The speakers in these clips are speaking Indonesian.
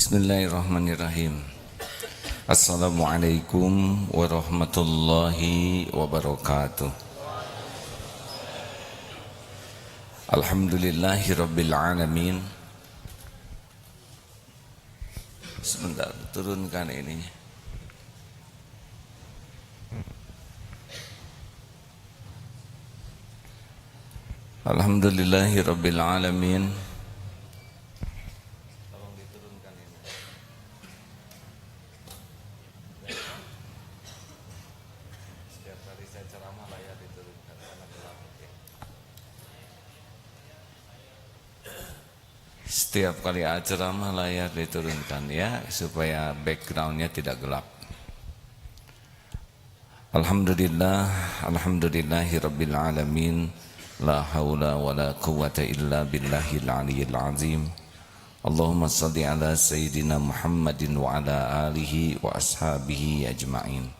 Bismillahirrahmanirrahim. Assalamualaikum warahmatullahi wabarakatuh. Alhamdulillahi rabbil alamin. Sebentar, turunkan ininya. Alhamdulillahi rabbil alamin. Setiap kali ceramah layar diturunkan ya, supaya backgroundnya tidak gelap. Alhamdulillah, alhamdulillahi rabbil alamin. La haula wa la quwwata illa billahil aliyyil azim. Allahumma salli ala sayyidina Muhammadin wa ala alihi wa ashabihi ajma'in.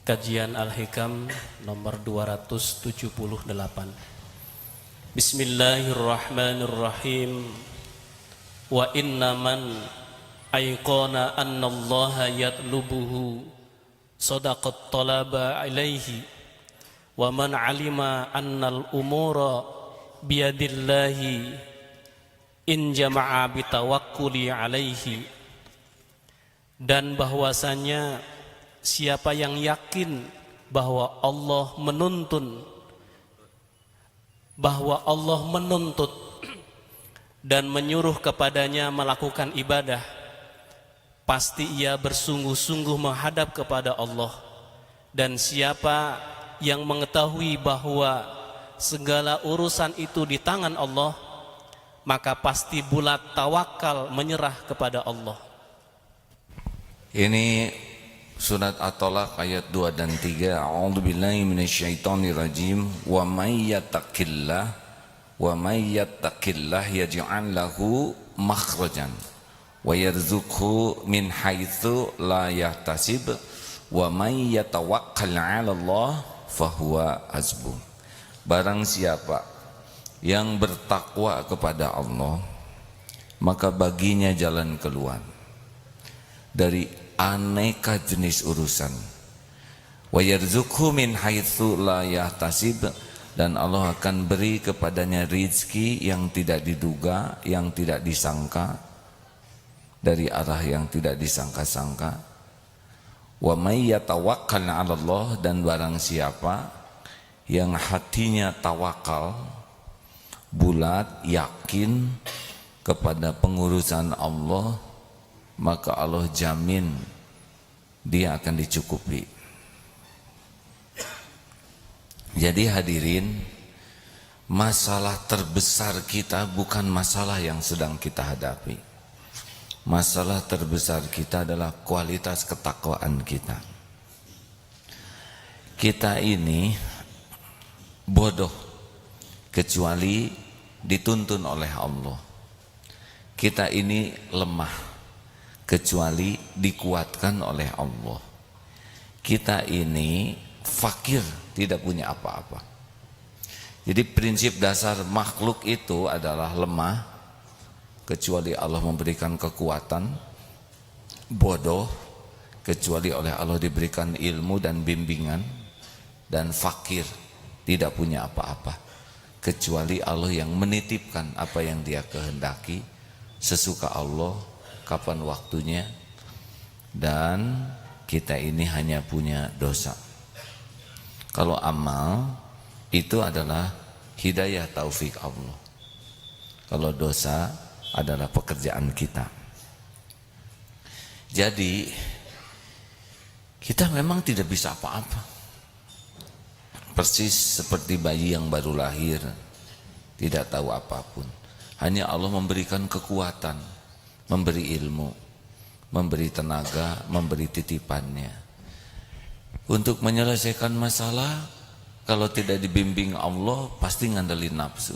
Kajian Al-Hikam nomor 278. Bismillahirrahmanirrahim. Wa innaman ayqana annallaha yatlubuhu sadaqat talaba alaihi wa man alima annal umura biyadillahi in jama'a bitawakkuli alaihi. Dan bahwasanya siapa yang yakin bahwa Allah menuntut dan menyuruh kepadanya melakukan ibadah, pasti ia bersungguh-sungguh menghadap kepada Allah. Dan siapa yang mengetahui bahwa segala urusan itu di tangan Allah, maka pasti bulat tawakal menyerah kepada Allah. Ini Surat At-Talaq ayat 2 dan 3. A'udzubillahi minasyaitonirrajim. Wa may yattaqillah yaj'al lahu makhrajan wa yarzuqhu min haitsu la yahtasib wa may yatawakkal 'ala Allah fahuwa hasbuh. Barang siapa yang bertakwa kepada Allah, maka baginya jalan keluar dari aneka jenis urusan. Wa yarzuqhu min haitsu la yahtasib, dan Allah akan beri kepadanya rizki yang tidak diduga, yang tidak disangka, dari arah yang tidak disangka-sangka. Wa may yatawakkal 'ala Allah, dan barang siapa yang hatinya tawakal, bulat, yakin kepada pengurusan Allah, maka Allah jamin dia akan dicukupi. Jadi hadirin, masalah terbesar kita bukan masalah yang sedang kita hadapi. Masalah terbesar kita adalah kualitas ketakwaan kita. Kita ini bodoh kecuali dituntun oleh Allah. Kita ini lemah kecuali dikuatkan oleh Allah. Kita ini fakir, tidak punya apa-apa. Jadi prinsip dasar makhluk itu adalah lemah kecuali Allah memberikan kekuatan, bodoh kecuali oleh Allah diberikan ilmu dan bimbingan, dan fakir, tidak punya apa-apa kecuali Allah yang menitipkan apa yang dia kehendaki sesuka Allah, kapan waktunya. Dan kita ini hanya punya dosa. Kalau amal itu adalah hidayah taufik Allah, kalau dosa adalah pekerjaan kita. Jadi kita memang tidak bisa apa-apa, persis seperti bayi yang baru lahir, tidak tahu apapun. Hanya Allah memberikan kekuatan, memberi ilmu, memberi tenaga, memberi titipannya. Untuk menyelesaikan masalah, kalau tidak dibimbing Allah, pasti ngandelin nafsu,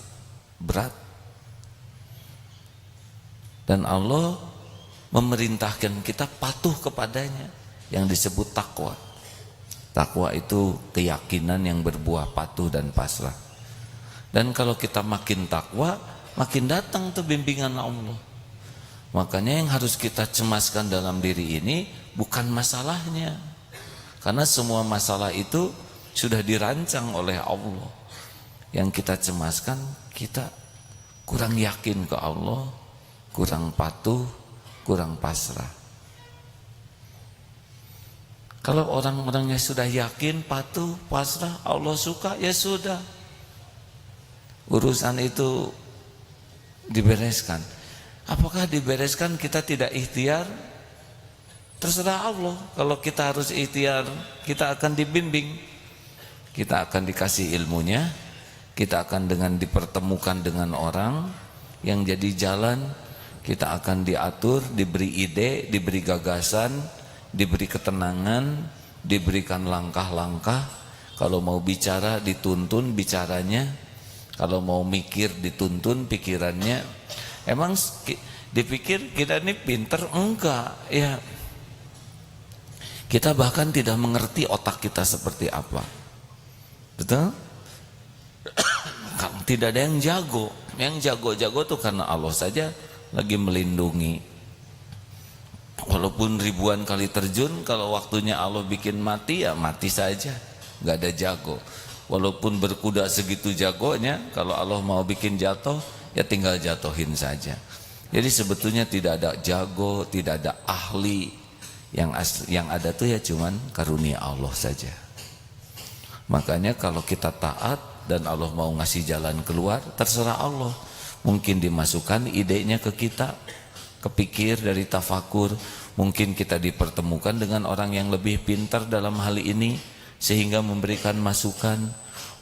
berat. Dan Allah memerintahkan kita patuh kepadanya, yang disebut takwa. Takwa itu keyakinan yang berbuah patuh dan pasrah. Dan kalau kita makin takwa, makin datang tuh bimbingan Allah. Makanya yang harus kita cemaskan dalam diri ini bukan masalahnya, karena semua masalah itu sudah dirancang oleh Allah. Yang kita cemaskan, kita kurang yakin ke Allah, kurang patuh, kurang pasrah. Kalau orang-orangnya sudah yakin, patuh, pasrah, Allah suka, ya sudah, urusan itu dibereskan. Apakah dibereskan kita tidak ikhtiar? Terserah Allah. Kalau kita harus ikhtiar, kita akan dibimbing, kita akan dikasih ilmunya, kita akan dengan dipertemukan dengan orang yang jadi jalan, kita akan diatur, diberi ide, diberi gagasan, diberi ketenangan, diberikan langkah-langkah. Kalau mau bicara dituntun bicaranya, kalau mau mikir dituntun pikirannya. Emang dipikir kita ini pinter? Enggak, ya. Kita bahkan tidak mengerti otak kita seperti apa. Betul? Tidak ada yang jago. Yang jago-jago tuh karena Allah saja lagi melindungi. Walaupun ribuan kali terjun, kalau waktunya Allah bikin mati, ya mati saja. Gak ada jago. Walaupun berkuda segitu jagonya, kalau Allah mau bikin jatuh, ya tinggal jatuhin saja. Jadi sebetulnya tidak ada jago, tidak ada ahli. Yang ada tuh ya cuman karunia Allah saja. Makanya kalau kita taat dan Allah mau ngasih jalan keluar, terserah Allah. Mungkin dimasukkan idenya ke kita, kepikir dari tafakur. Mungkin kita dipertemukan dengan orang yang lebih pintar dalam hal ini, sehingga memberikan masukan.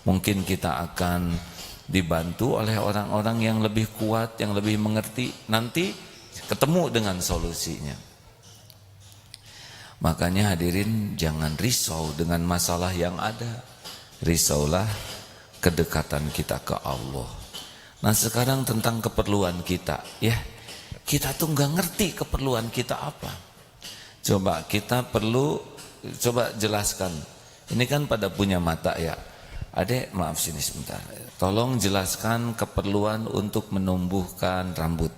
Mungkin kita akan dibantu oleh orang-orang yang lebih kuat, yang lebih mengerti, nanti ketemu dengan solusinya. Makanya hadirin, jangan risau dengan masalah yang ada, risaulah kedekatan kita ke Allah. Nah sekarang tentang keperluan kita, ya kita tuh nggak ngerti keperluan kita apa. Coba kita perlu, coba jelaskan. Ini kan pada punya mata ya. Adek, maaf sini sebentar. Tolong jelaskan keperluan untuk menumbuhkan rambut.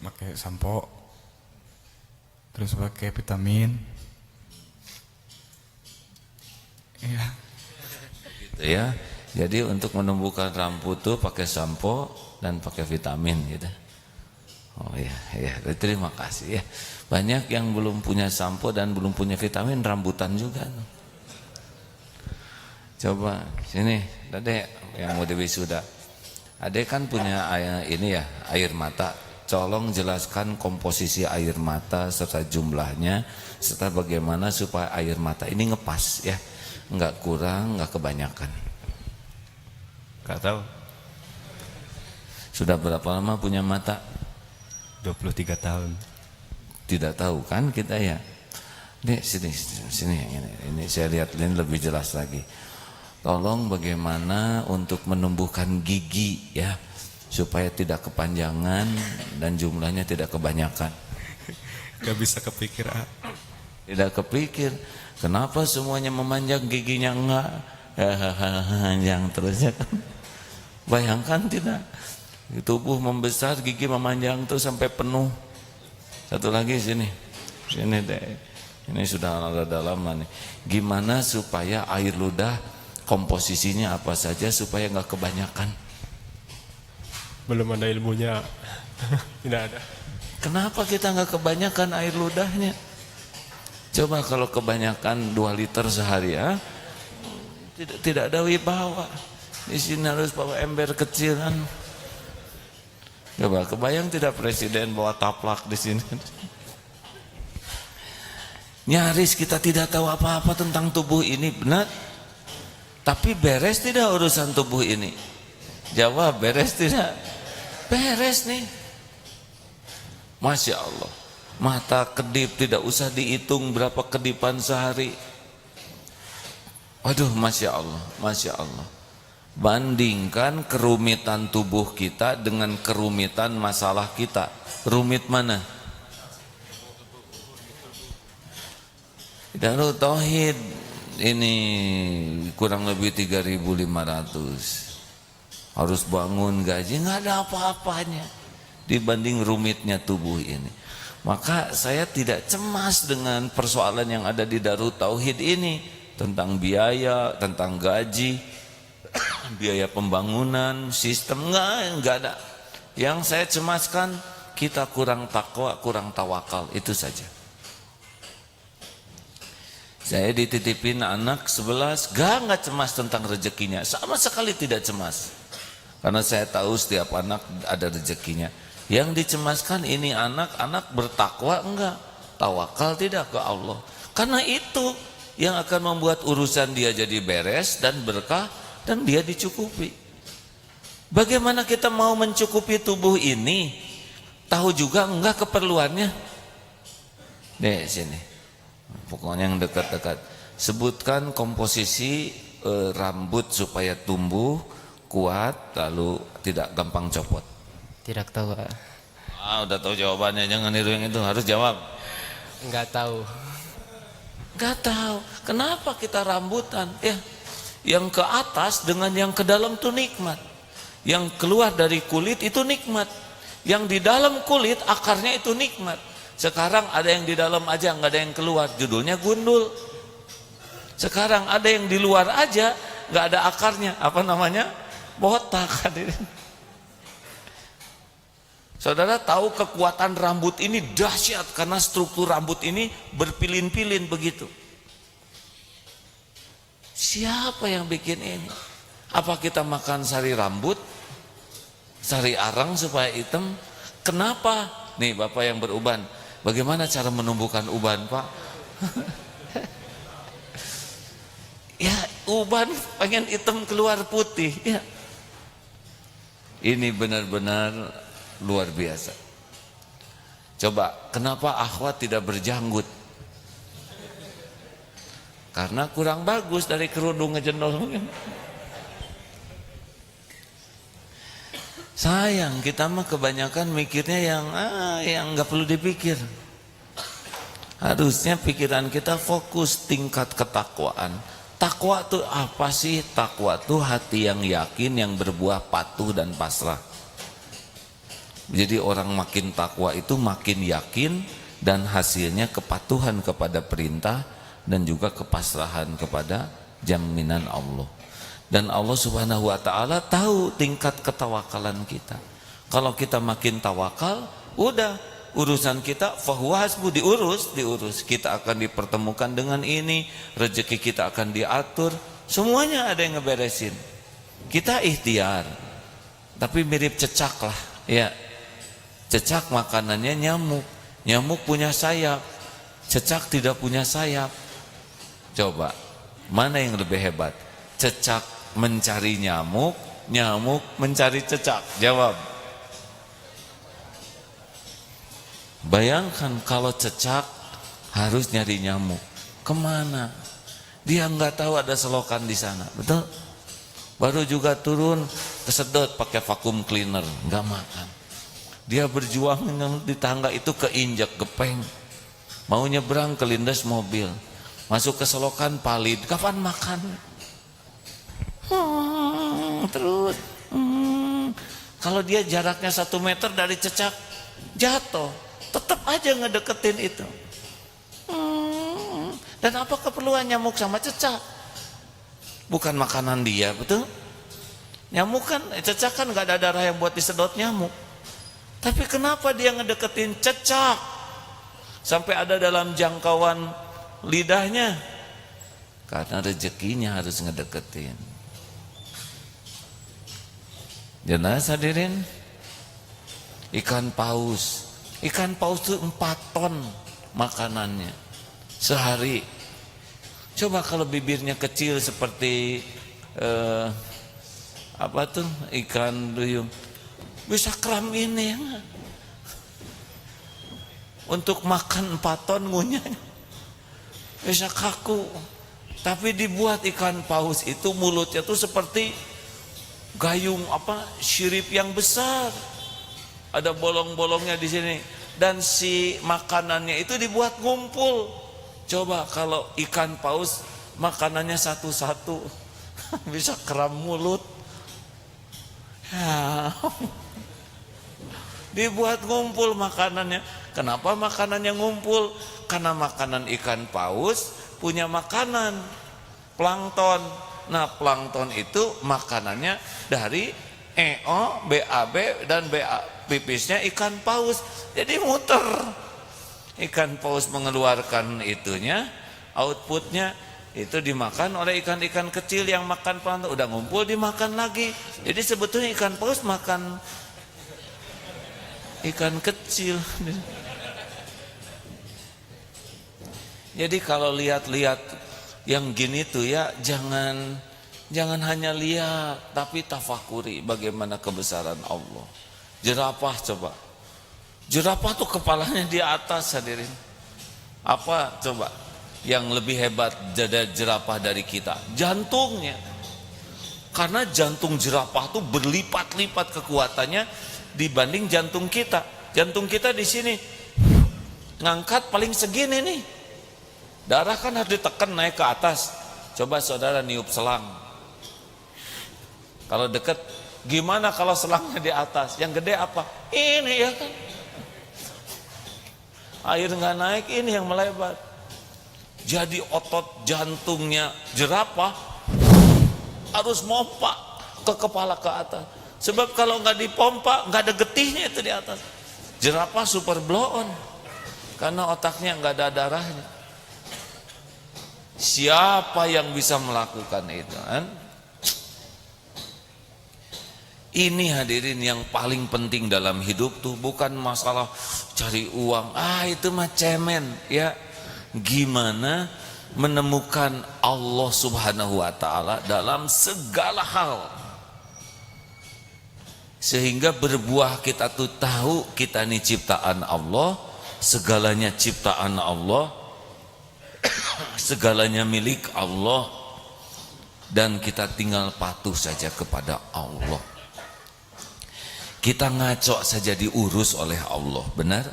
Pakai sampo, terus pakai vitamin. Iya. Gitu ya. Jadi untuk menumbuhkan rambut tuh pakai sampo dan pakai vitamin gitu. Oh ya, ya. Terima kasih ya. Banyak yang belum punya sampo dan belum punya vitamin, rambutan juga. Coba sini, Adek yang mau diwisuda. Adek kan punya air mata. Tolong jelaskan komposisi air mata serta jumlahnya, serta bagaimana supaya air mata ini ngepas ya, nggak kurang, nggak kebanyakan. Nggak tahu. Sudah berapa lama punya mata? 23 tahun. Tidak tahu kan kita ya. Dek sini ini saya lihat ini lebih jelas lagi. Tolong bagaimana untuk menumbuhkan gigi ya, supaya tidak kepanjangan dan jumlahnya tidak kebanyakan. Gak bisa kepikir. Tidak kepikir. Kenapa semuanya memanjang, giginya enggak? Panjang terusnya kan. Bayangkan tidak? Tubuh membesar, gigi memanjang tuh sampai penuh. Satu lagi sini deh. Ini sudah ada lama nih. Gimana supaya air ludah komposisinya apa saja supaya nggak kebanyakan? Belum ada ilmunya. Tidak ada. Kenapa kita nggak kebanyakan air ludahnya? Coba kalau kebanyakan 2 liter sehari ya, tidak ada wibawa. Di sini harus bawa ember kecilan. Coba kebayang tidak presiden bawa taplak di sini? Nyaris kita tidak tahu apa-apa tentang tubuh ini, benar? Tapi beres tidak urusan tubuh ini? Jawab, beres tidak? Beres nih. Masya Allah. Mata kedip tidak usah dihitung berapa kedipan sehari. Waduh, Masya Allah, Masya Allah. Bandingkan kerumitan tubuh kita dengan kerumitan masalah kita. Rumit mana? Darul Tauhid ini kurang lebih 3.500. harus bangun gaji, nggak ada apa-apanya dibanding rumitnya tubuh ini. Maka saya tidak cemas dengan persoalan yang ada di Darut Tauhid ini, tentang biaya, tentang gaji, biaya pembangunan, sistem, nggak ada. Yang saya cemaskan kita kurang takwa, kurang tawakal, itu saja. Saya dititipin anak 11, nggak cemas tentang rezekinya, sama sekali tidak cemas, karena saya tahu setiap anak ada rezekinya. Yang dicemaskan ini anak bertakwa enggak, tawakal tidak ke Allah, karena itu yang akan membuat urusan dia jadi beres dan berkah dan dia dicukupi. Bagaimana kita mau mencukupi tubuh ini, tahu juga enggak keperluannya? Nih sini, pokoknya yang dekat-dekat, sebutkan komposisi rambut supaya tumbuh kuat lalu tidak gampang copot. Tidak tahu. Udah tahu jawabannya, jangan niru yang itu, harus jawab. Enggak tahu. Enggak tahu. Kenapa kita rambutan? Ya, yang ke atas dengan yang ke dalam itu nikmat. Yang keluar dari kulit itu nikmat. Yang di dalam kulit akarnya itu nikmat. Sekarang ada yang di dalam aja, nggak ada yang keluar, judulnya gundul. Sekarang ada yang di luar aja, nggak ada akarnya, apa namanya? Botak. Hadirin. Saudara tahu kekuatan rambut ini dahsyat karena struktur rambut ini berpilin-pilin begitu. Siapa yang bikin ini? Apa kita makan sari rambut, sari arang supaya hitam? Kenapa? Nih Bapak yang beruban, bagaimana cara menumbuhkan uban, Pak? Ya, uban pengen hitam keluar putih. Ya. Ini benar-benar luar biasa. Coba, kenapa akhwat tidak berjanggut? Karena kurang bagus dari kerudung ngejendol. Sayang, kita mah kebanyakan mikirnya yang nggak perlu dipikir. Harusnya pikiran kita fokus tingkat ketakwaan. Takwa itu apa sih? Takwa itu hati yang yakin, yang berbuah patuh dan pasrah. Jadi orang makin takwa itu makin yakin dan hasilnya kepatuhan kepada perintah dan juga kepasrahan kepada jaminan Allah. Dan Allah Subhanahu wa taala tahu tingkat ketawakalan kita. Kalau kita makin tawakal, udah urusan kita fahuwa hasbu, diurus, kita akan dipertemukan dengan ini, rezeki kita akan diatur, semuanya ada yang ngeberesin. Kita ikhtiar. Tapi mirip cecak lah, ya. Cecak makanannya nyamuk, nyamuk punya sayap, cecak tidak punya sayap. Coba, mana yang lebih hebat? Cecak mencari nyamuk, nyamuk mencari cecak. Jawab. Bayangkan kalau cecak harus nyari nyamuk, kemana? Dia nggak tahu ada selokan di sana, betul? Baru juga turun, kesedot pakai vacuum cleaner, nggak makan. Dia berjuang di tangga itu keinjak gepeng, mau nyebrang kelindes mobil, masuk ke selokan palid, kapan makan? Terus kalau dia jaraknya 1 meter dari cecak, jatuh, tetap aja ngedeketin itu. Dan apa keperluan nyamuk sama cecak? Bukan makanan dia, betul? Nyamuk kan, cecak kan gak ada darah yang buat disedot nyamuk. Tapi kenapa dia ngedeketin cecak sampai ada dalam jangkauan lidahnya? Karena rezekinya harus ngedeketin. Jelas hadirin, ikan paus itu 4 ton makanannya sehari. Coba kalau bibirnya kecil seperti apa tuh, ikan duyung, bisa kram ini ya. Untuk makan 4 ton ngunyahnya bisa kaku. Tapi dibuat ikan paus itu mulutnya tuh seperti gayung sirip yang besar, ada bolong-bolongnya di sini, dan si makanannya itu dibuat ngumpul. Coba kalau ikan paus makanannya satu-satu bisa kram mulut. Ya. Dibuat ngumpul makanannya. Kenapa makanannya ngumpul? Karena makanan ikan paus punya makanan plankton. Nah, plankton itu makanannya dari EO, BAB dan BA pipisnya ikan paus. Jadi muter. Ikan paus mengeluarkan itunya, outputnya itu dimakan oleh ikan-ikan kecil yang makan plankton, udah ngumpul dimakan lagi. Jadi sebetulnya ikan paus makan ikan kecil. Jadi kalau lihat-lihat yang gini tuh ya jangan hanya lihat tapi tafakuri bagaimana kebesaran Allah. Jerapah coba. Jerapah tuh kepalanya di atas, hadirin. Apa coba yang lebih hebat jerapah dari kita? Jantungnya. Karena jantung jerapah tuh berlipat-lipat kekuatannya dibanding jantung kita. Jantung kita di sini ngangkat paling segini nih. Darah kan harus ditekan naik ke atas. Coba saudara niup selang. Kalau deket, gimana kalau selangnya di atas? Yang gede apa? Ini ya kan. Air nggak naik, ini yang melebar. Jadi otot jantungnya jerapah harus mompa ke kepala ke atas. Sebab kalau nggak dipompa, nggak ada getihnya itu di atas. Jerapah super blow on karena otaknya nggak ada darahnya. Siapa yang bisa melakukan itu? Kan? Ini hadirin yang paling penting dalam hidup tuh bukan masalah cari uang. Itu mah cemen ya. Gimana menemukan Allah Subhanahu wa taala dalam segala hal. Sehingga berbuah kita tuh tahu kita ini ciptaan Allah, segalanya ciptaan Allah, segalanya milik Allah, dan kita tinggal patuh saja kepada Allah. Kita ngaco saja diurus oleh Allah, benar?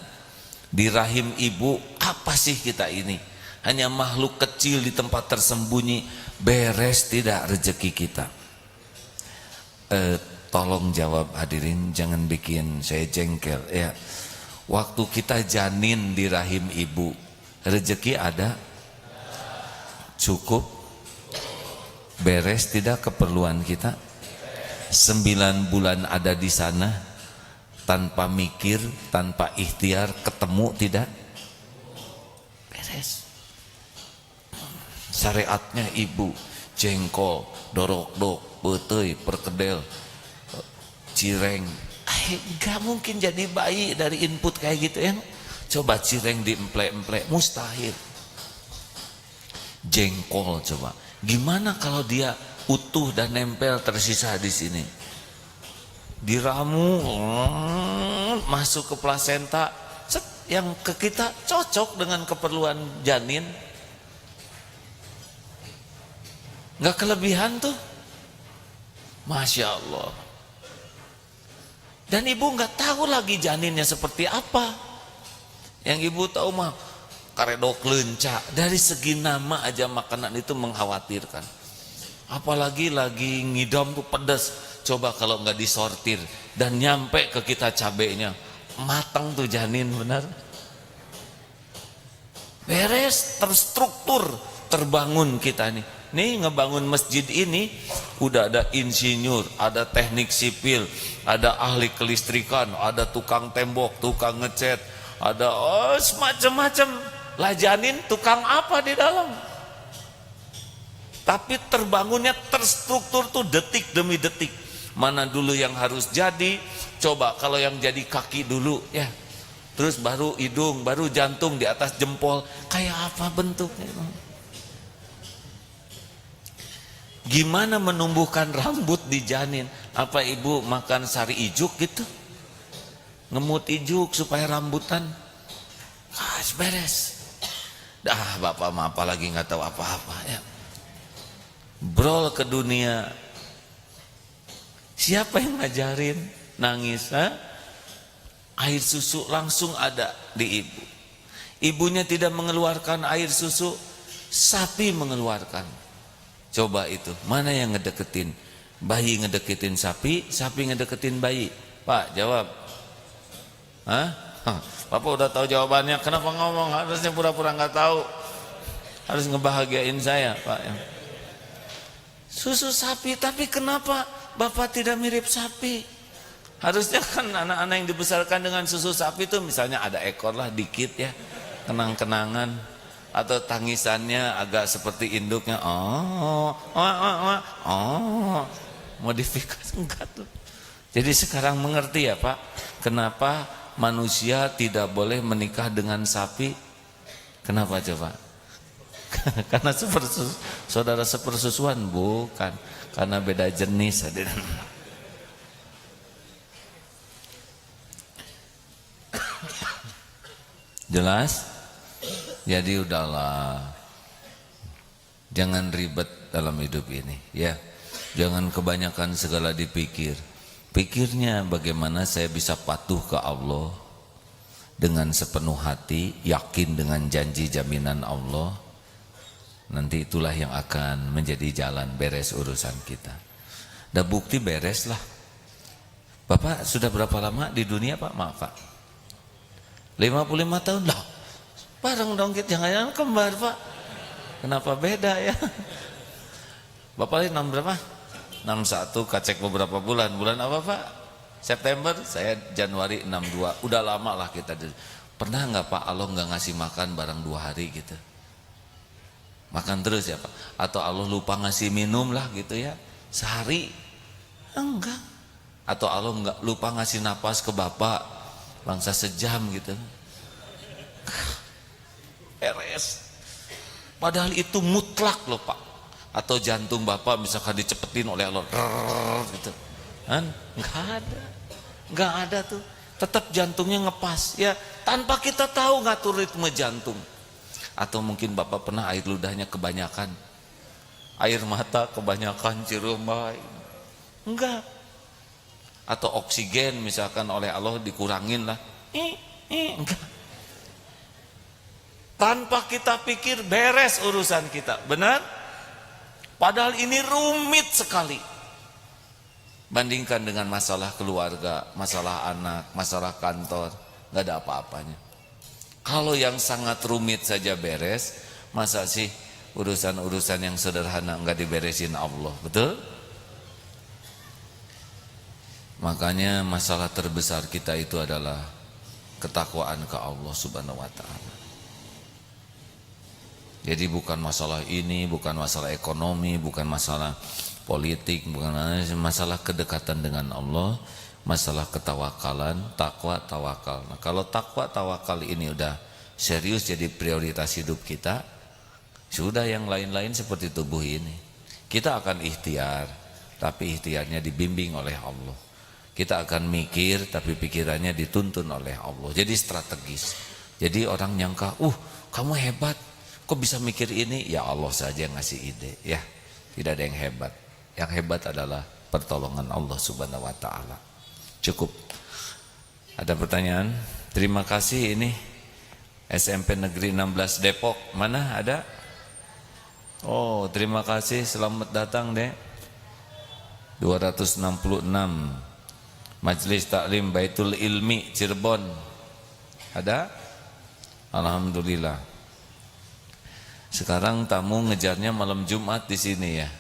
Di rahim ibu, apa sih kita ini? Hanya makhluk kecil di tempat tersembunyi, beres tidak rezeki kita? Tolong jawab hadirin, jangan bikin saya jengkel ya. Waktu kita janin di rahim ibu, rezeki ada? Cukup? Beres tidak keperluan kita? 9 bulan ada di sana tanpa mikir, tanpa ikhtiar, ketemu tidak? Beres. Syariatnya ibu, jengkol, dorok-dok, beteuy, perkedel, cireng. Gak mungkin jadi bayi dari input kayak gitu ya. Coba cireng diemplek-emplek, mustahil. Jengkol coba. Gimana kalau dia utuh dan nempel tersisa di sini? Diramu, masuk ke plasenta, yang ke kita cocok dengan keperluan janin. Gak kelebihan tuh. Masya Allah. Dan ibu nggak tahu lagi janinnya seperti apa. Yang ibu tahu mah karedok leunca. Dari segi nama aja makanan itu mengkhawatirkan. Apalagi lagi ngidam tuh pedas. Coba kalau nggak disortir dan nyampe ke kita cabenya, matang tuh janin, benar? Beres, terstruktur, terbangun kita nih. Nih ngebangun masjid ini udah ada insinyur, ada teknik sipil, ada ahli kelistrikan, ada tukang tembok, tukang ngecat, ada semacam-macam. Lah janin tukang apa di dalam? Tapi terbangunnya terstruktur tuh detik demi detik. Mana dulu yang harus jadi? Coba kalau yang jadi kaki dulu ya. Terus baru hidung, baru jantung di atas jempol. Kayak apa bentuknya? Gimana menumbuhkan rambut di janin? Apa ibu makan sari ijuk gitu? Ngemut ijuk supaya rambutan? Beres. Dah bapak mah apalagi nggak tahu apa-apa ya. Brol ke dunia. Siapa yang ngajarin? Nangis, ha? Air susu langsung ada di ibu. Ibunya tidak mengeluarkan air susu, sapi mengeluarkan. Coba itu, mana yang ngedeketin? Bayi ngedeketin sapi, sapi ngedeketin bayi. Pak, jawab. Hah? Bapak udah tahu jawabannya, kenapa ngomong? Harusnya pura-pura nggak tahu. Harus ngebahagiain saya, Pak. Susu sapi, tapi kenapa Bapak tidak mirip sapi? Harusnya kan anak-anak yang dibesarkan dengan susu sapi itu misalnya ada ekor lah dikit ya, kenang-kenangan, atau tangisannya agak seperti induknya. Modifikasi enggak tuh. Jadi sekarang mengerti ya Pak, kenapa manusia tidak boleh menikah dengan sapi? Kenapa coba? Karena saudara sepersusuan? Bukan, karena beda jenis. Jelas? Jadi udahlah, jangan ribet dalam hidup ini ya. Jangan kebanyakan segala dipikir. Pikirnya bagaimana saya bisa patuh ke Allah dengan sepenuh hati, yakin dengan janji jaminan Allah. Nanti itulah yang akan menjadi jalan beres urusan kita. Dah bukti beres lah. Bapak sudah berapa lama di dunia Pak? Maaf Pak, 55 tahun lah. Bareng dong kita, jangan kembar Pak. Kenapa beda ya? Bapak ini 6 berapa? 61, kacek beberapa bulan. Bulan apa Pak? September, saya Januari 62. Udah lama lah kita. Pernah nggak Pak Allah nggak ngasih makan barang 2 hari gitu? Makan terus ya Pak? Atau Allah lupa ngasih minum lah gitu ya? Sehari? Enggak. Atau Allah nggak lupa ngasih napas ke Bapak bangsa sejam gitu? Beres. Padahal itu mutlak loh Pak. Atau jantung Bapak misalkan dicepetin oleh Allah gitu kan? Nggak ada tuh, tetap jantungnya ngepas ya, tanpa kita tahu ngatur ritme jantung. Atau mungkin Bapak pernah air ludahnya kebanyakan, air mata kebanyakan ciremai, enggak. Atau oksigen misalkan oleh Allah dikurangin lah, enggak. Tanpa kita pikir beres urusan kita, benar? Padahal ini rumit sekali. Bandingkan dengan masalah keluarga, masalah anak, masalah kantor, nggak ada apa-apanya. Kalau yang sangat rumit saja beres, masa sih urusan-urusan yang sederhana nggak diberesin Allah, betul? Makanya masalah terbesar kita itu adalah ketakwaan ke Allah Subhanahu wa Ta'ala. Jadi bukan masalah ini, bukan masalah ekonomi, bukan masalah politik, bukan masalah kedekatan dengan Allah, masalah ketawakalan, takwa, tawakal. Nah, kalau takwa, tawakal ini udah serius jadi prioritas hidup kita, sudah yang lain-lain seperti tubuh ini. Kita akan ikhtiar, tapi ikhtiarnya dibimbing oleh Allah. Kita akan mikir, tapi pikirannya dituntun oleh Allah. Jadi strategis. Jadi orang nyangka, kamu hebat. Kok bisa mikir ini? Ya Allah saja yang ngasih ide ya. Tidak ada yang hebat. Yang hebat adalah pertolongan Allah Subhanahu wa Ta'ala. Cukup. Ada pertanyaan? Terima kasih. Ini SMP Negeri 16 Depok. Mana ada? Oh, terima kasih. Selamat datang deh. 266 Majelis Taklim Baitul Ilmi Cirebon. Ada? Alhamdulillah. Sekarang tamu ngejarnya malam Jumat di sini ya,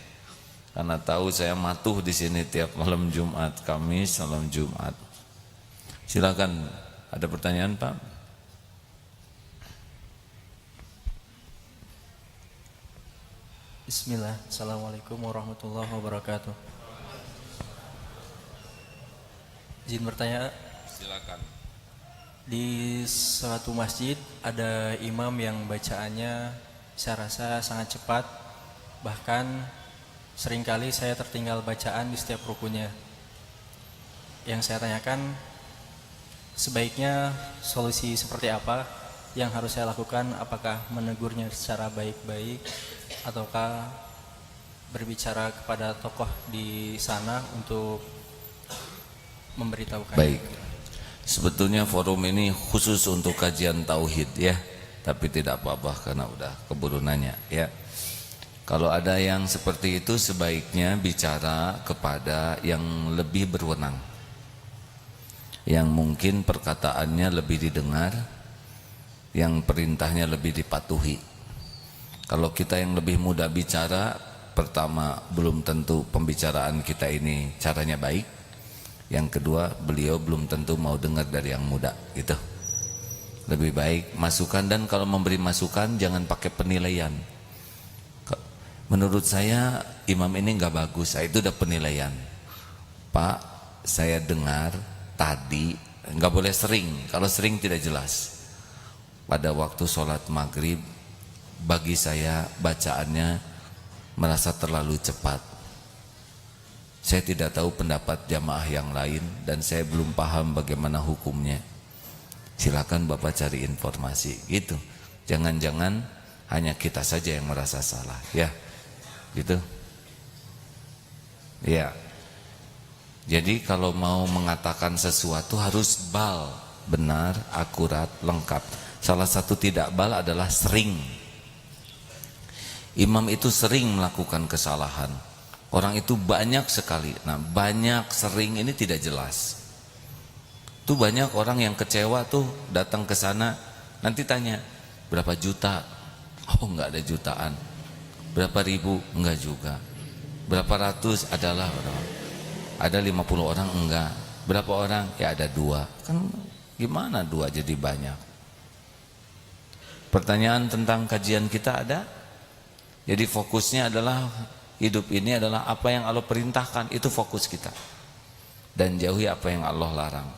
karena tahu saya matuh di sini tiap malam Jumat, Kamis, malam Jumat. Silakan, ada pertanyaan Pak? Bismillah, Assalamualaikum warahmatullahi wabarakatuh. Izin bertanya. Silakan. Di suatu masjid ada imam yang bacaannya saya rasa sangat cepat, bahkan seringkali saya tertinggal bacaan di setiap rukunya. Yang saya tanyakan, sebaiknya solusi seperti apa yang harus saya lakukan? Apakah menegurnya secara baik-baik ataukah berbicara kepada tokoh di sana untuk memberitahukan? Baik, sebetulnya forum ini khusus untuk kajian tauhid ya, tapi tidak apa-apa karena udah keburu nanya ya. Kalau ada yang seperti itu sebaiknya bicara kepada yang lebih berwenang, yang mungkin perkataannya lebih didengar, yang perintahnya lebih dipatuhi. Kalau kita yang lebih muda bicara, pertama belum tentu pembicaraan kita ini caranya baik, yang kedua beliau belum tentu mau dengar dari yang muda gitu. Lebih baik masukan, dan kalau memberi masukan jangan pakai penilaian. Menurut saya imam ini nggak bagus, itu udah penilaian. Pak, saya dengar tadi, nggak boleh sering. Kalau sering tidak jelas. Pada waktu sholat maghrib, bagi saya bacaannya merasa terlalu cepat. Saya tidak tahu pendapat jamaah yang lain dan saya belum paham bagaimana hukumnya. Silakan Bapak cari informasi. Gitu. Jangan-jangan hanya kita saja yang merasa salah, ya. Gitu. Ya. Jadi kalau mau mengatakan sesuatu harus bal, benar, akurat, lengkap. Salah satu tidak bal adalah sering. Imam itu sering melakukan kesalahan. Orang itu banyak sekali. Nah, banyak, sering ini tidak jelas. Tuh banyak orang yang kecewa tuh datang ke sana, nanti tanya, berapa juta? Oh, enggak ada jutaan. Berapa ribu? Enggak juga. Berapa ratus? Adalah berapa? Ada 50 orang? Enggak. Berapa orang? Ya ada 2. Kan gimana 2 jadi banyak? Pertanyaan tentang kajian kita ada? Jadi fokusnya adalah hidup ini adalah apa yang Allah perintahkan, itu fokus kita. Dan jauhi apa yang Allah larang.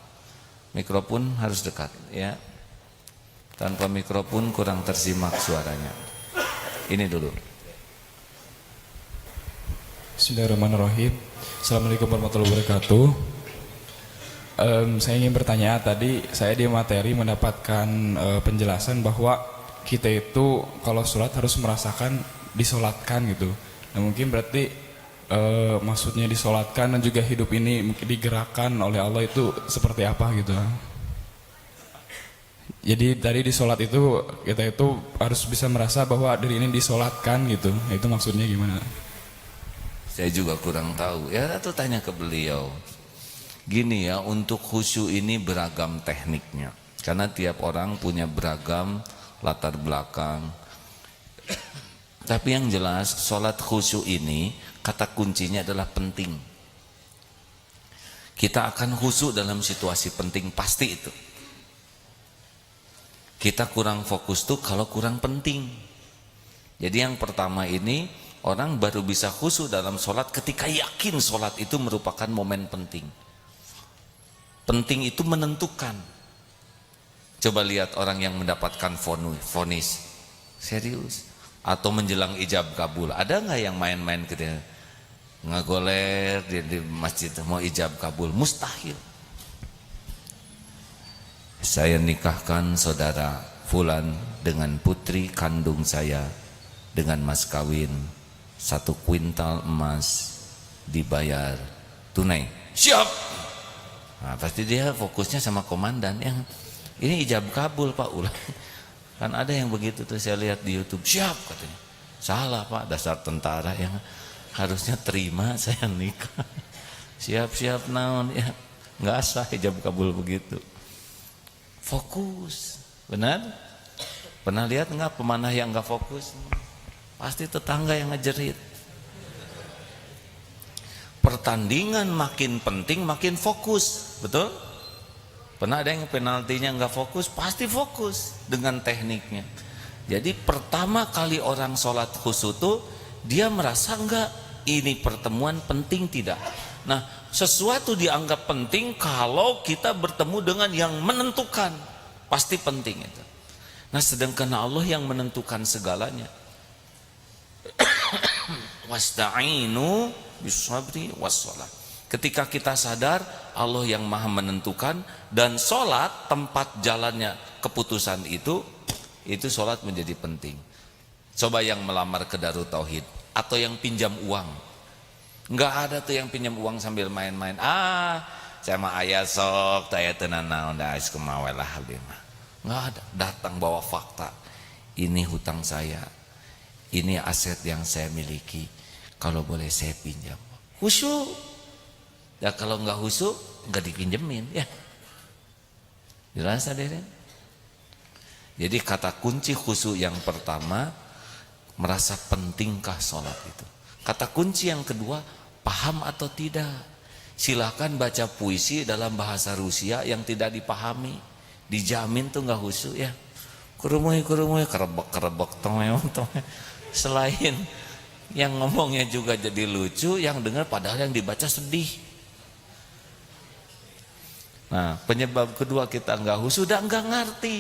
Mikrofon harus dekat, ya. Tanpa mikrofon kurang tersimak suaranya. Ini dulu. Bismillahirrahmanirrahim. Assalamualaikum warahmatullahi wabarakatuh. Saya ingin bertanya, tadi saya di materi mendapatkan penjelasan bahwa kita itu kalau sholat harus merasakan disolatkan gitu. Nah mungkin berarti maksudnya disolatkan dan juga hidup ini digerakkan oleh Allah itu seperti apa gitu. Jadi tadi di sholat itu kita itu harus bisa merasa bahwa diri ini disolatkan gitu. Nah, itu maksudnya gimana? Saya juga kurang tahu. Ya atau tanya ke beliau. Gini ya, untuk khusyuk ini beragam tekniknya. Karena tiap orang punya beragam latar belakang. Tapi yang jelas sholat khusyuk ini kata kuncinya adalah penting. Kita akan khusyuk dalam situasi penting, pasti itu. Kita kurang fokus tuh kalau kurang penting. Jadi yang pertama ini, orang baru bisa khusyuk dalam sholat ketika yakin sholat itu merupakan momen penting. Penting itu menentukan. Coba lihat orang yang mendapatkan vonis, serius. Atau menjelang ijab kabul, ada nggak yang main-main gitu, ngagoler di masjid mau ijab kabul? Mustahil. Saya nikahkan saudara Fulan dengan putri kandung saya dengan mas kawin 1 kuintal emas dibayar tunai. Siap. Nah, pasti dia fokusnya sama komandan yang ini ijab kabul Pak ulang. Kan ada yang begitu tuh saya lihat di YouTube. Siap katanya. Salah Pak, dasar tentara yang harusnya terima saya nikah. Siap-siap naon ya. Enggak sah hijab kabul begitu. Fokus. Benar? Pernah lihat enggak pemanah yang enggak fokus? Pasti tetangga yang ngejerit. Pertandingan makin penting makin fokus, betul? Pernah ada yang penaltinya nggak fokus, pasti fokus dengan tekniknya. Jadi pertama kali orang sholat khusyuk tuh dia merasa enggak ini pertemuan penting tidak. Nah sesuatu dianggap penting kalau kita bertemu dengan yang menentukan, pasti penting itu. Nah sedangkan Allah yang menentukan segalanya. Wasta'inu bisabri wassalah. Ketika kita sadar Allah yang maha menentukan dan sholat tempat jalannya keputusan itu sholat menjadi penting. Coba yang melamar ke Darut Tauhid atau yang pinjam uang, nggak ada tuh yang pinjam uang sambil main-main. Saya mah ayah sok, saya tenan naon dah kemawelah habis mah. Nggak ada, datang bawa fakta. Ini hutang saya. ini aset yang saya miliki, kalau boleh saya pinjam. Khusyuk. Ya kalau nggak khusyuk nggak dipinjemin ya. Jelas hadirin? Jadi kata kunci khusyuk yang pertama, merasa pentingkah sholat itu. Kata kunci yang kedua, paham atau tidak. Silahkan baca puisi dalam bahasa Rusia yang tidak dipahami, dijamin tuh nggak khusyuk ya. Kurumuy kerebek tong. Selain yang ngomongnya juga jadi lucu, yang dengar padahal yang dibaca sedih. Nah, penyebab kedua kita nggak khusyuk, udah nggak ngerti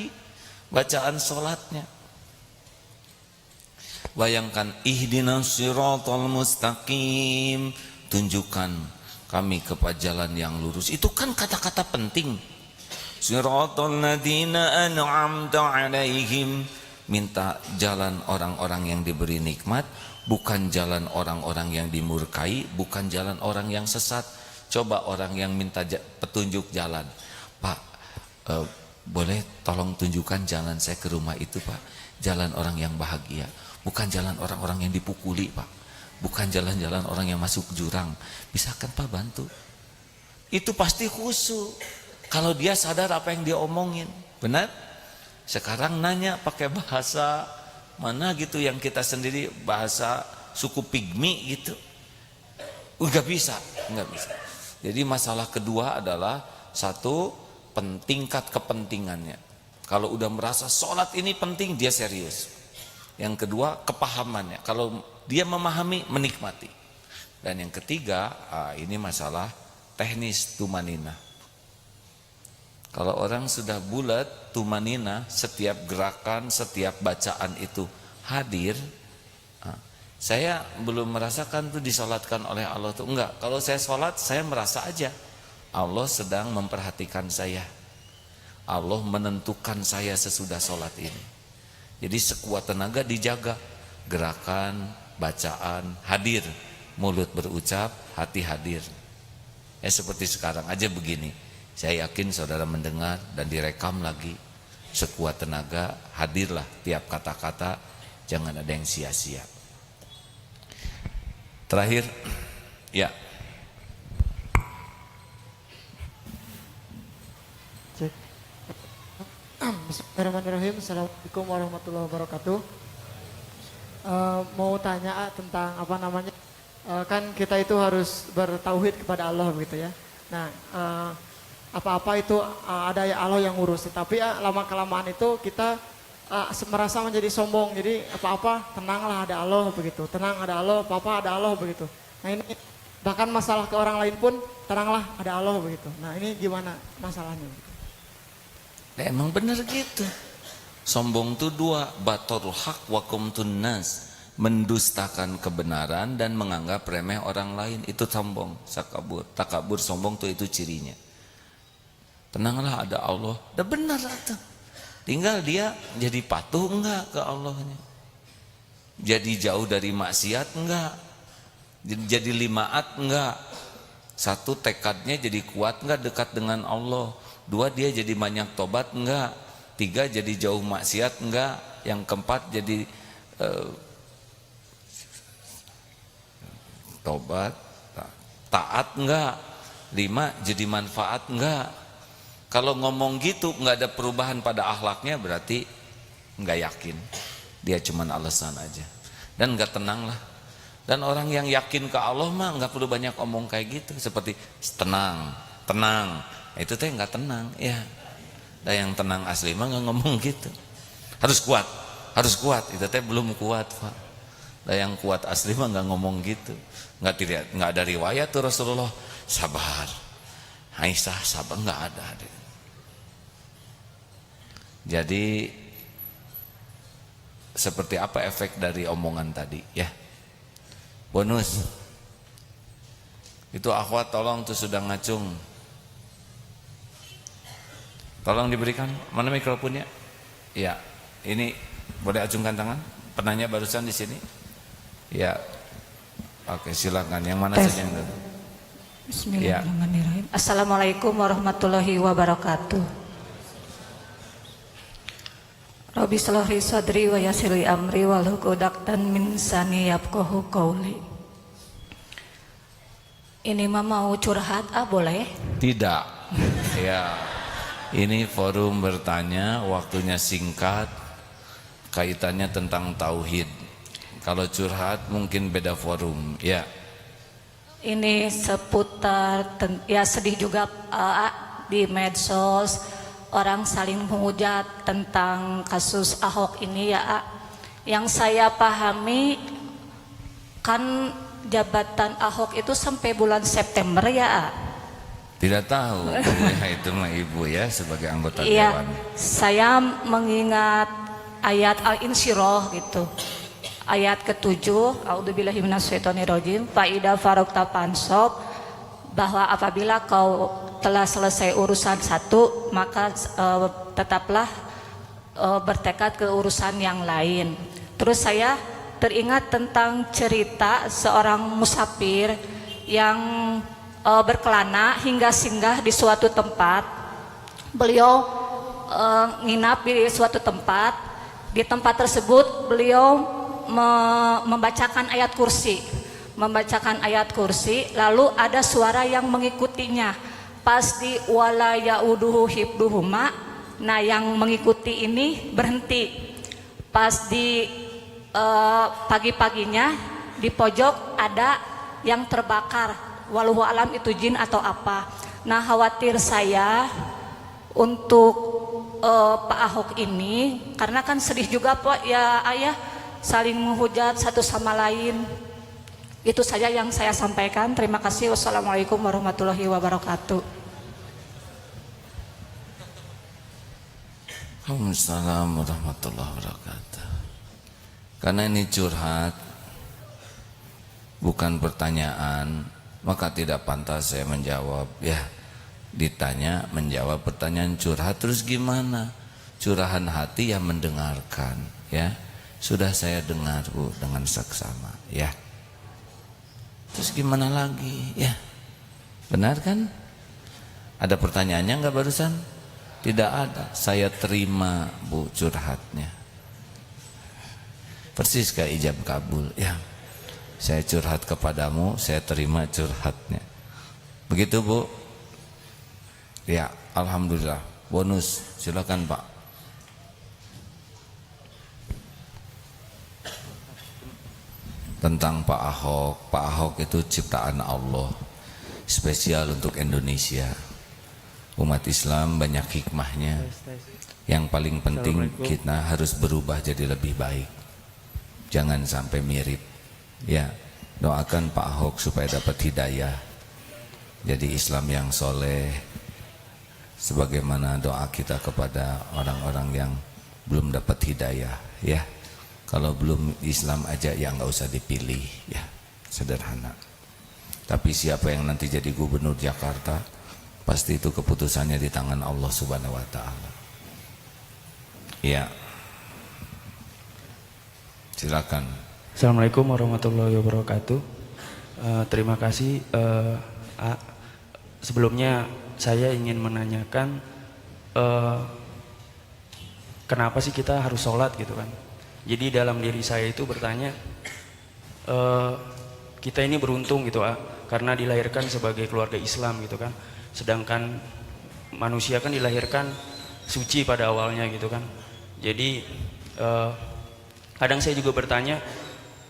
bacaan sholatnya. Bayangkan, ihdinas siratal mustaqim, tunjukkan kami kepada jalan yang lurus. Itu kan kata-kata penting. Siratal ladzina an'amta 'alaihim, minta jalan orang-orang yang diberi nikmat, bukan jalan orang-orang yang dimurkai, bukan jalan orang yang sesat. Coba orang yang minta petunjuk jalan, Pak, boleh tolong tunjukkan jalan saya ke rumah itu, Pak. Jalan orang yang bahagia, bukan jalan orang-orang yang dipukuli, Pak. Bukan jalan-jalan orang yang masuk jurang. Bisakah Pak bantu? Itu pasti khusyuk kalau dia sadar apa yang dia omongin. Benar? Sekarang nanya pakai bahasa mana gitu yang kita sendiri, bahasa suku pigmi gitu. Enggak bisa. Jadi masalah kedua adalah satu, tingkat kepentingannya. Kalau udah merasa sholat ini penting, dia serius. Yang kedua, kepahamannya. Kalau dia memahami, menikmati. Dan yang ketiga, ini masalah teknis tumanina. Kalau orang sudah bulat tumanina, setiap gerakan, setiap bacaan itu hadir. Saya belum merasakan tuh disolatkan oleh Allah tuh, enggak. Kalau saya sholat, saya merasa aja Allah sedang memperhatikan saya. Allah menentukan saya sesudah sholat ini. Jadi sekuat tenaga dijaga. Gerakan, bacaan, hadir. Mulut berucap, hati hadir. Ya seperti sekarang aja begini. Saya yakin saudara mendengar dan direkam lagi. Sekuat tenaga, hadirlah tiap kata-kata. Jangan ada yang sia-sia. Terakhir, ya. Cek. Bismillahirrahmanirrahim. Assalamualaikum warahmatullahi wabarakatuh. Mau tanya tentang apa namanya? Kan kita itu harus bertauhid kepada Allah begitu ya. Nah, apa-apa itu ada ya Allah yang ngurus. Tapi lama kelamaan itu kita merasa menjadi sombong. Jadi apa-apa tenanglah ada Allah begitu. Tenang ada Allah, apa-apa ada Allah begitu. Nah ini bahkan masalah ke orang lain pun tenanglah ada Allah begitu. Nah ini gimana masalahnya? Emang bener gitu. Sombong itu dua, batorul haq wa qumtun nas, mendustakan kebenaran dan menganggap remeh orang lain. Itu sombong, sakabur, takabur, sombong itu cirinya. Tenanglah ada Allah. Udah benar tuh. Tinggal dia jadi patuh enggak ke Allahnya. Jadi jauh dari maksiat enggak. Jadi limaat enggak. Satu, tekadnya jadi kuat enggak dekat dengan Allah. Dua, dia jadi banyak tobat enggak. Tiga, jadi jauh maksiat enggak. Yang keempat, jadi tobat, taat enggak. Lima, jadi manfaat enggak. Kalau ngomong gitu nggak ada perubahan pada akhlaknya, berarti nggak yakin. Dia cuman alasan aja. Dan nggak tenang lah. Dan orang yang yakin ke Allah mah nggak perlu banyak omong kayak gitu. Seperti tenang. Itu teh nggak tenang ya. Dan yang tenang asli mah nggak ngomong gitu. Harus kuat. Itu teh belum kuat, Pak. Dan yang kuat asli mah nggak ngomong gitu. Nggak ada riwayat tuh Rasulullah sabar. Aisyah sabar, nggak ada. Jadi seperti apa efek dari omongan tadi ya? Bonus. Itu akhwat tolong tuh sudah ngacung. Tolong diberikan. Mana mikrofonnya? Ya, ini boleh acungkan tangan. Penanya barusan di sini. Ya. Oke, silakan. Yang mana saja yang dulu? Bismillahirrahmanirrahim. Assalamualaikum warahmatullahi wabarakatuh. Rabbi shrah li sadri wa yassir li amri wahlul 'uqdatam min lisani yafqahu qawli. Ini mah mau curhat, boleh? Tidak. Ya. Ini forum bertanya, waktunya singkat. Kaitannya tentang tauhid. Kalau curhat mungkin beda forum, ya. Ini seputar ya sedih juga di medsos orang saling menghujat tentang kasus Ahok ini ya. Yang saya pahami kan jabatan Ahok itu sampai bulan September ya. Tidak tahu. Ya, itu mah ibu ya sebagai anggota Iya, dewan. saya mengingat ayat Al-Insyirah gitu. Ayat ke-7, A'udzubillahi minasyaitonirrajim, fa idza faragta fansab, bahwa apabila kau telah selesai urusan satu, maka tetaplah bertekad ke urusan yang lain. Terus saya teringat tentang cerita seorang musafir yang berkelana hingga singgah di suatu tempat. Beliau nginap di suatu tempat. Di tempat tersebut beliau membacakan ayat kursi, lalu ada suara yang mengikutinya. Pas di wala yauduhu hibduhuma, nah yang mengikuti ini berhenti. Pas di pagi-paginya di pojok ada yang terbakar, walau alam itu jin atau apa. Nah khawatir saya untuk Pak Ahok ini, karena kan sedih juga Pak ya ayah, saling menghujat satu sama lain. Itu saja yang saya sampaikan. Terima kasih. Wassalamualaikum warahmatullahi wabarakatuh. Waalaikumsalam warahmatullahi wabarakatuh. Karena ini curhat, bukan pertanyaan, maka tidak pantas saya menjawab. Ya, ditanya menjawab pertanyaan curhat, terus gimana? Curahan hati yang mendengarkan, ya. Sudah saya dengar Bu dengan saksama, ya. Terus gimana lagi, ya? Benar kan? Ada pertanyaannya nggak barusan? Tidak ada. Saya terima Bu curhatnya. Persis kayak ijab kabul, ya. Saya curhat kepadamu, saya terima curhatnya. Begitu Bu? Ya, alhamdulillah. Bonus, silakan Pak. Tentang Pak Ahok. Pak Ahok itu ciptaan Allah, spesial untuk Indonesia. Umat Islam banyak hikmahnya. Yang paling penting kita harus berubah jadi lebih baik. Jangan sampai mirip. Ya, doakan Pak Ahok supaya dapat hidayah. Jadi Islam yang soleh. Sebagaimana doa kita kepada orang-orang yang belum dapat hidayah, ya. Kalau belum Islam aja ya nggak usah dipilih, ya, sederhana. Tapi siapa yang nanti jadi gubernur Jakarta, pasti itu keputusannya di tangan Allah Subhanahu Wa Taala. Ya, silakan. Assalamualaikum warahmatullahi wabarakatuh. Terima kasih. Sebelumnya saya ingin menanyakan, kenapa sih kita harus sholat gitu kan? Jadi dalam diri saya itu bertanya, kita ini beruntung gitu karena dilahirkan sebagai keluarga Islam gitu kan. Sedangkan manusia kan dilahirkan suci pada awalnya gitu kan. Jadi kadang saya juga bertanya,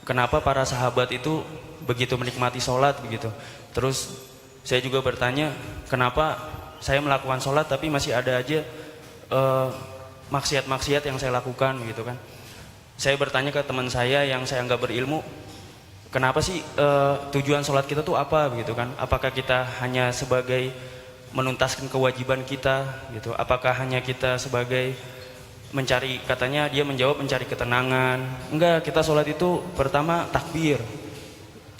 kenapa para sahabat itu begitu menikmati sholat begitu. Terus saya juga bertanya, kenapa saya melakukan sholat tapi masih ada aja maksiat-maksiat yang saya lakukan gitu kan. Saya bertanya ke teman saya yang saya anggap berilmu, kenapa sih tujuan sholat kita tuh apa begitu kan? Apakah kita hanya sebagai menuntaskan kewajiban kita gitu? Apakah hanya kita sebagai mencari, katanya dia menjawab mencari ketenangan? Enggak, kita sholat itu pertama takbir.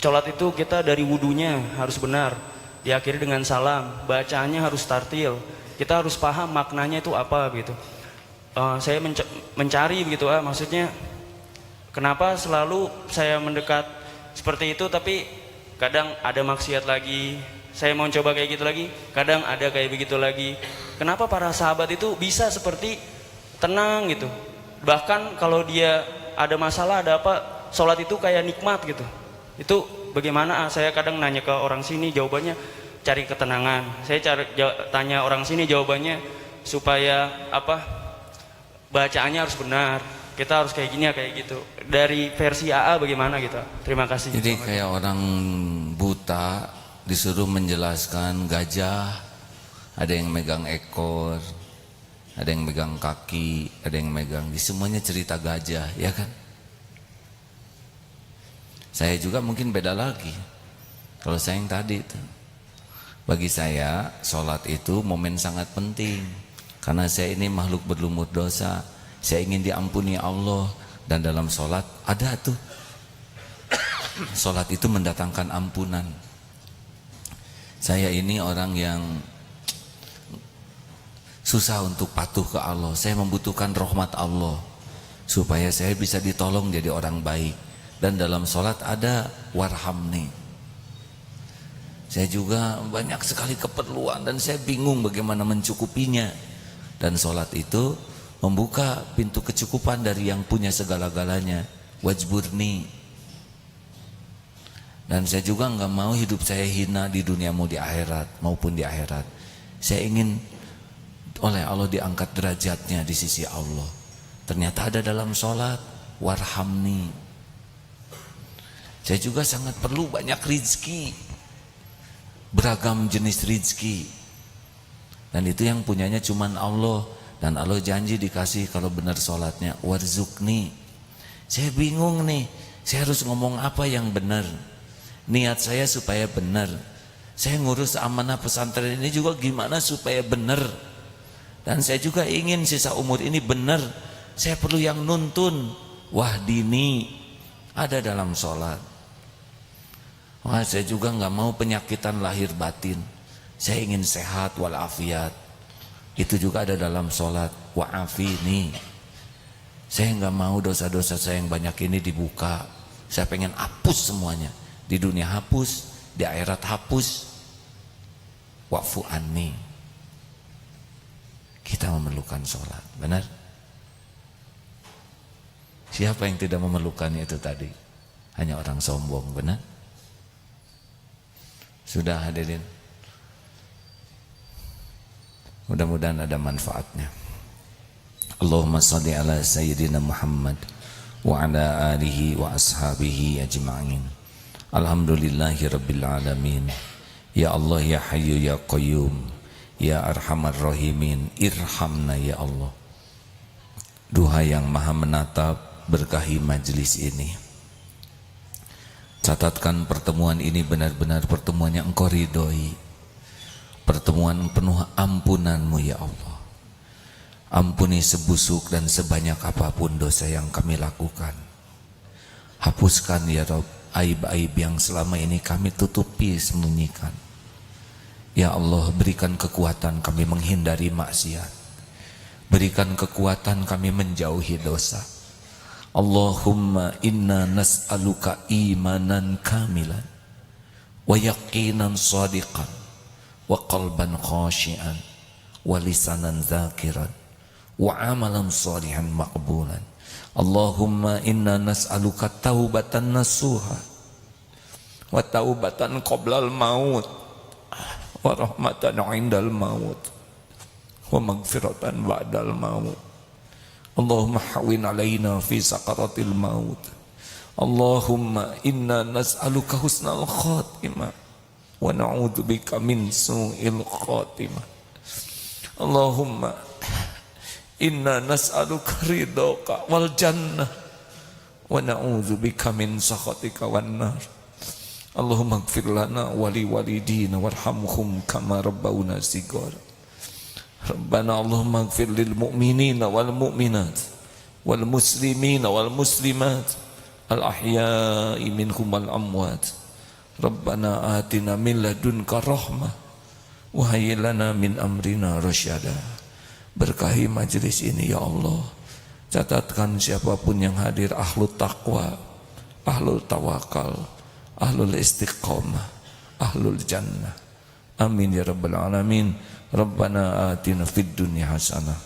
Sholat itu kita dari wudunya harus benar, diakhiri dengan salam, bacaannya harus tartil. Kita harus paham maknanya itu apa gitu. Saya mencari begitu, maksudnya kenapa selalu saya mendekat seperti itu tapi kadang ada maksiat lagi, saya mau coba kayak gitu lagi, kadang ada kayak begitu lagi. Kenapa para sahabat itu bisa seperti tenang gitu, Bahkan kalau dia ada masalah, ada apa, sholat itu kayak nikmat gitu. Itu bagaimana? Saya kadang nanya ke orang sini, jawabannya cari ketenangan. Saya tanya orang sini, jawabannya supaya apa, bacaannya harus benar. Kita harus kayak gini ya, kayak gitu. Dari versi AA bagaimana gitu? Terima kasih. Jadi kayak orang buta disuruh menjelaskan gajah, ada yang megang ekor, ada yang megang kaki, ada yang megang, semuanya cerita gajah, ya kan? Saya juga mungkin beda lagi. Kalau saya yang tadi itu, bagi saya sholat itu momen sangat penting, karena saya ini makhluk berlumut dosa. Saya ingin diampuni Allah, dan dalam sholat ada tuh, sholat itu mendatangkan ampunan. Saya ini orang yang susah untuk patuh ke Allah. Saya membutuhkan rahmat Allah supaya saya bisa ditolong jadi orang baik. Dan dalam sholat ada warhamni. Saya juga banyak sekali keperluan dan saya bingung bagaimana mencukupinya. Dan sholat itu membuka pintu kecukupan dari yang punya segala-galanya. Wajburni. Dan saya juga nggak mau hidup saya hina di dunia mau di akhirat maupun di akhirat. Saya ingin oleh Allah diangkat derajatnya di sisi Allah. Ternyata ada dalam sholat warhamni. Saya juga sangat perlu banyak rizki, beragam jenis rizki, dan itu yang punyanya cuman Allah. Dan Allah janji dikasih kalau benar sholatnya. Warzukni. Saya bingung nih, saya harus ngomong apa yang benar. Niat saya supaya benar. Saya ngurus amanah pesantren ini juga gimana supaya benar. Dan saya juga ingin sisa umur ini benar. Saya perlu yang nuntun. Wahdini ada dalam sholat. Wah, saya juga nggak mau penyakitan lahir batin. Saya ingin sehat walafiat. Itu juga ada dalam sholat. Wa'afini. Saya nggak mau dosa-dosa saya yang banyak ini dibuka. Saya pengen hapus semuanya. Di dunia hapus, di akhirat hapus. Wa'fu anni. Kita memerlukan sholat, benar? Siapa yang tidak memerlukannya itu tadi? Hanya orang sombong, benar? Sudah hadirin. Mudah-mudahan ada manfaatnya. Allahumma salli ala Sayyidina Muhammad wa ala alihi wa ashabihi ajma'in. Alhamdulillahi Rabbil Alamin. Ya Allah, ya Hayyu, ya Qayyum, ya Arhamar Rahimin, irhamna ya Allah. Duha yang maha menatap, berkahi majlis ini. Catatkan pertemuan ini benar-benar pertemuan yang Engkau ridhoi. Pertemuan penuh ampunanmu ya Allah. Ampuni sebusuk dan sebanyak apapun dosa yang kami lakukan. Hapuskan ya Rabb aib-aib yang selama ini kami tutupi, sembunyikan. Ya Allah, berikan kekuatan kami menghindari maksiat. Berikan kekuatan kami menjauhi dosa. Allahumma inna nas'aluka imanan kamilan wa yaqinan sadiqan wa qalban khashian wa lisanan zakiran wa amalan salihan maqbulan. Allahumma inna nas'aluka taubatan nasuha wa taubatan qoblal maut wa rahmatan indal maut wa magfiratan ba'dal maut. Allahumma hawin alaina fi sakaratil maut. Allahumma inna nas'aluka husnal khatimah wa na'udzubika min su'il khatimah. Allahumma inna nas'aluka ridhaka wal jannah wa na'udzubika min sakhatika wan nar. Allahumma ighfir lana wa li walidina warhamhum kama rabbawna shighara. Rabbana Allahumma ighfir lil mu'minina wal mu'minat wal muslimina wal muslimat al ahya'i minhum wal amwat. Rabbana atina min ladunka rahmah wa hayyi lana min amrina rasyada. Berkahi majlis ini ya Allah. Catatkan siapapun yang hadir ahlul taqwa, ahlul tawakal, ahlul istiqamah, ahlul jannah. Amin ya rabbal alamin. Rabbana atina fid dunya hasanah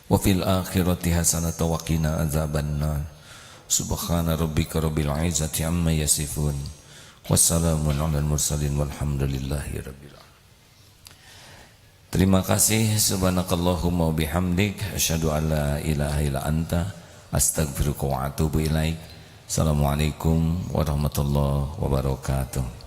wa fil akhirati hasanatan wa qina adzabannar. Subhana rabbika rabbil izzati amma yasifun. Wassalamun alal mursalin walhamdulillahi rabbil alamin. Terima kasih. Subhanakallahumma wa bihamdik asyhadu an la ilaha illa anta astaghfiruka wa atubu ilaik. Assalamualaikum warahmatullahi wabarakatuh.